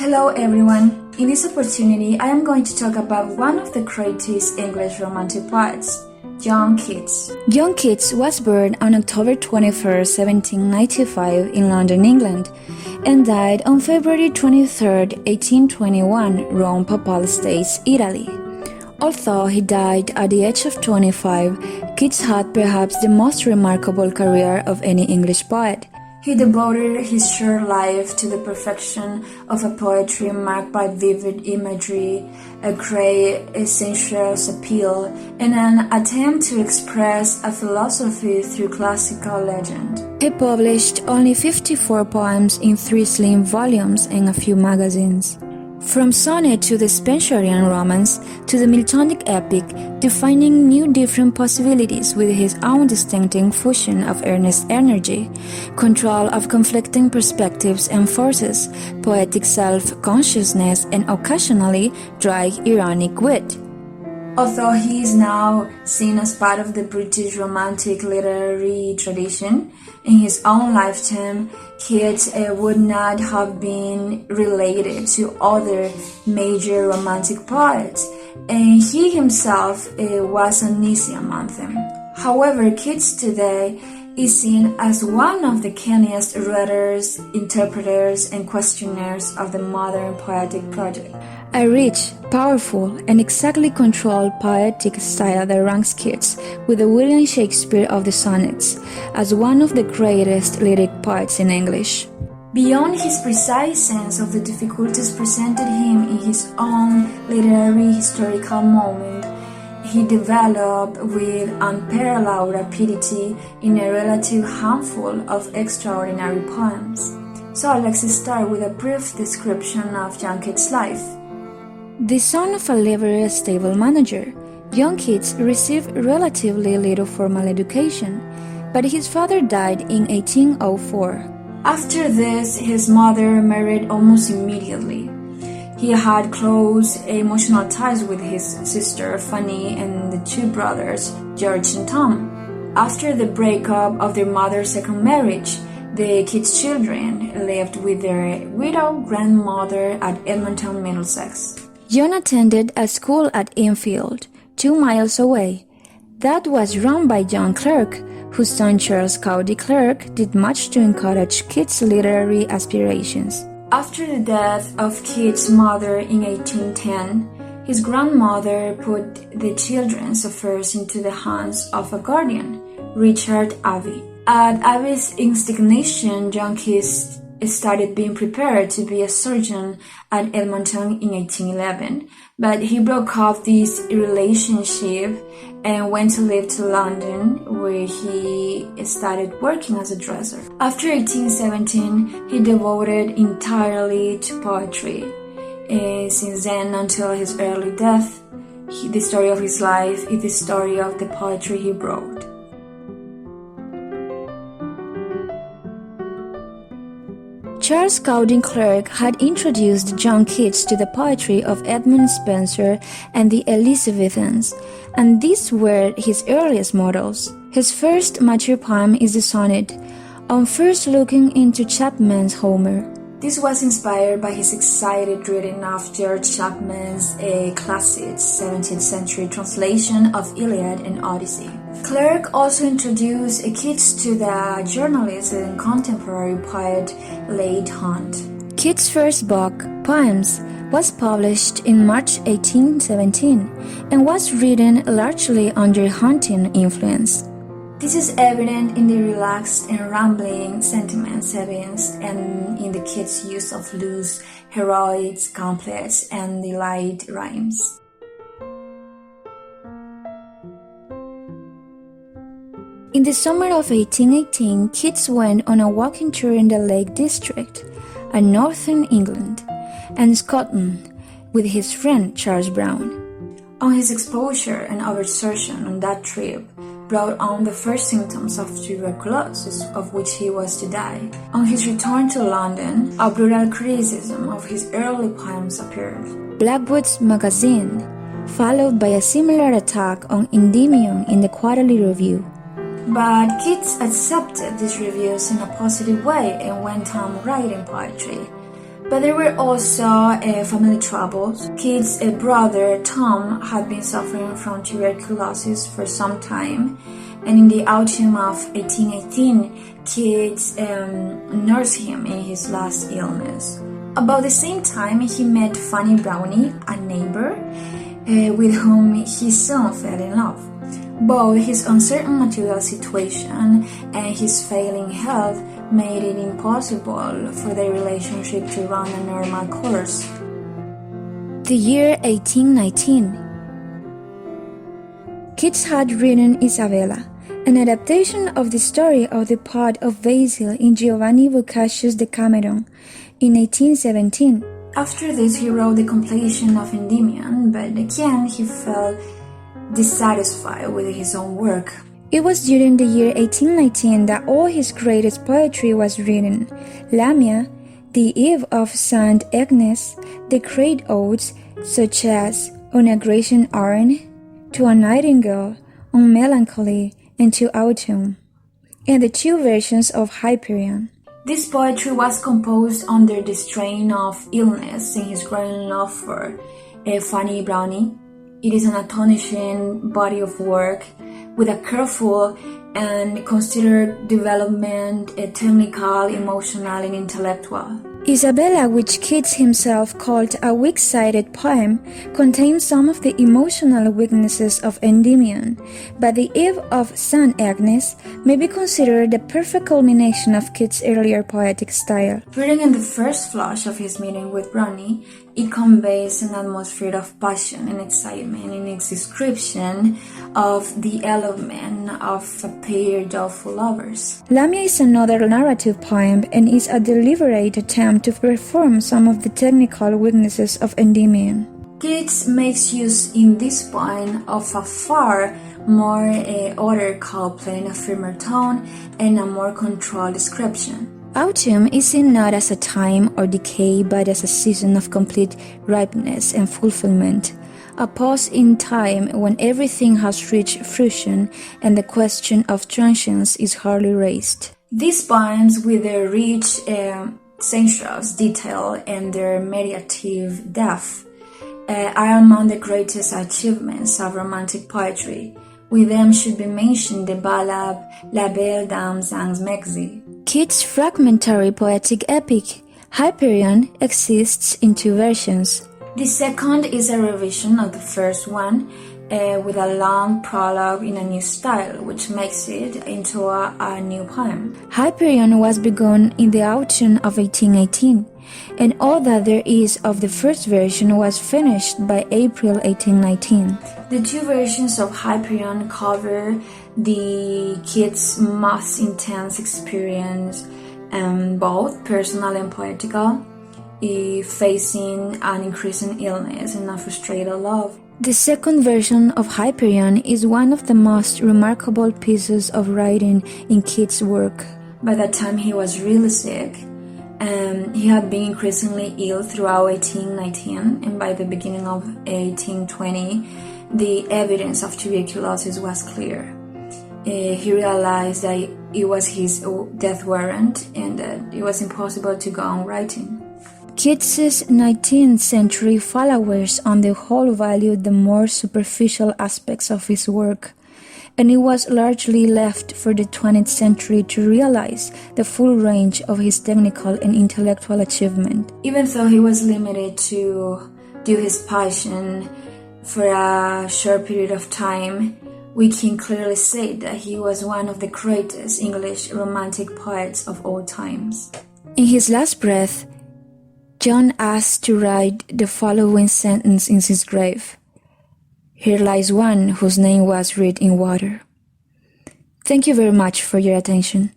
Hello everyone! In this opportunity, I am going to talk about one of the greatest English romantic poets, John Keats. John Keats was born on October 21, 1795 in London, England, and died on February 23, 1821, Rome, Papal States, Italy. Although he died at the age of 25, Keats had perhaps the most remarkable career of any English poet. He devoted his short life to the perfection of a poetry marked by vivid imagery, a great sensuous appeal, and an attempt to express a philosophy through classical legend. He published only 54 poems in 3 slim volumes and a few magazines. From sonnet to the Spenserian romance to the Miltonic epic, defining new different possibilities with his own distinctive fusion of earnest energy, control of conflicting perspectives and forces, poetic self-consciousness, and occasionally dry, ironic wit. Although he is now seen as part of the British Romantic literary tradition, in his own lifetime, Keats would not have been related to other major Romantic poets, and he himself was uneasy among them. However, Keats today is seen as one of the keenest writers, interpreters, and questioners of the modern poetic project. A rich, powerful, and exactly controlled poetic style that ranks Keats with the William Shakespeare of the sonnets as one of the greatest lyric poets in English. Beyond his precise sense of the difficulties presented him in his own literary historical moment, he developed with unparalleled rapidity in a relative handful of extraordinary poems. So let's start with a brief description of John Keats' life. The son of a livery stable manager, John Keats received relatively little formal education, but his father died in 1804. After this, his mother married almost immediately. He had close emotional ties with his sister Fanny and the 2 brothers, George and Tom. After the breakup of their mother's second marriage, the Keats children lived with their widowed grandmother at Edmonton, Middlesex. John attended a school at Enfield, 2 miles away. That was run by John Clerk, whose son Charles Cowdy Clerk did much to encourage Keats' literary aspirations. After the death of Keats' mother in 1810, his grandmother put the children's affairs into the hands of a guardian, Richard Abbey. At Abbey's instigation, John Keats started being prepared to be a surgeon at Edmonton in 1811, but he broke off this relationship and went to live to London, where he started working as a dresser. After 1817, he devoted entirely to poetry. Since then until his early death, the story of his life is the story of the poetry he wrote. Charles Cowden Clerk had introduced John Keats to the poetry of Edmund Spenser and the Elizabethans, and these were his earliest models. His first mature poem is the sonnet, On First Looking into Chapman's Homer. This was inspired by his excited reading of George Chapman's classic 17th century translation of Iliad and Odyssey. Clerk also introduced Keats to the journalist and contemporary poet Leigh Hunt. Keats' first book, Poems, was published in March 1817 and was written largely under Hunting influence. This is evident in the relaxed and rambling sentiments evinced and in the Keats' use of loose, heroic couplets and the light rhymes. In the summer of 1818, Keats went on a walking tour in the Lake District, and northern England, and Scotland, with his friend Charles Brown. On his exposure and overexertion on that trip brought on the first symptoms of tuberculosis, of which he was to die. On his return to London, a brutal criticism of his early poems appeared. Blackwood's Magazine, followed by a similar attack on Endymion in the Quarterly Review. But Keats accepted these reviews in a positive way and went on writing poetry. But there were also family troubles. Keats' brother Tom had been suffering from tuberculosis for some time, and in the autumn of 1818, Keats nursed him in his last illness. About the same time, he met Fanny Brownie, a neighbor, with whom he soon fell in love. Both his uncertain material situation and his failing health made it impossible for their relationship to run a normal course. The year 1819. Keats had written Isabella, an adaptation of the story of the poet of Basil in Giovanni Boccaccio's Decameron, in 1817. After this, he wrote the completion of Endymion, but again he felt dissatisfied with his own work. It was during the year 1819 that all his greatest poetry was written: Lamia, The Eve of Saint Agnes, the great odes such as On a Grecian Urn, To a Nightingale, On Melancholy, and To Autumn, and the two versions of Hyperion. This poetry was composed under the strain of illness and his growing love for Fanny Brownie. It is an astonishing body of work with a careful and considered development, technical, emotional, and intellectual. Isabella, which Keats himself called a weak-sided poem, contains some of the emotional weaknesses of Endymion, but The Eve of Saint Agnes may be considered the perfect culmination of Keats' earlier poetic style. Written in the first flush of his meeting with Brownie, it conveys an atmosphere of passion and excitement in its description of the elopement of a pair of doubtful lovers. Lamia is another narrative poem and is a deliberate attempt to perform some of the technical weaknesses of Endymion. Keats makes use in this poem of a far more ordered couplet, a firmer tone, and a more controlled description. Autumn is seen not as a time or decay, but as a season of complete ripeness and fulfillment, a pause in time when everything has reached fruition and the question of transience is hardly raised. These poems, with their rich sensuous detail and their meditative depth, are among the greatest achievements of Romantic poetry. With them should be mentioned the ballad La Belle Dame sans Mexique. Keats' fragmentary poetic epic, Hyperion, exists in two versions. The second is a revision of the first one, with a long prologue in a new style, which makes it into a new poem. Hyperion was begun in the autumn of 1818, and all that there is of the first version was finished by April 1819. The two versions of Hyperion cover the Keats' most intense experience, both personal and poetical, facing an increasing illness and a frustrated love. The second version of Hyperion is one of the most remarkable pieces of writing in Keats' work. By that time he was really sick, and he had been increasingly ill throughout 1819, and by the beginning of 1820 the evidence of tuberculosis was clear. He realized that it was his death warrant and that it was impossible to go on writing. Keats' 19th century followers on the whole valued the more superficial aspects of his work, and it was largely left for the 20th century to realize the full range of his technical and intellectual achievement. Even though he was limited to do his passion for a short period of time, we can clearly say that he was one of the greatest English Romantic poets of all times. In his last breath, John asked to write the following sentence in his grave: "Here lies one whose name was writ in water." Thank you very much for your attention.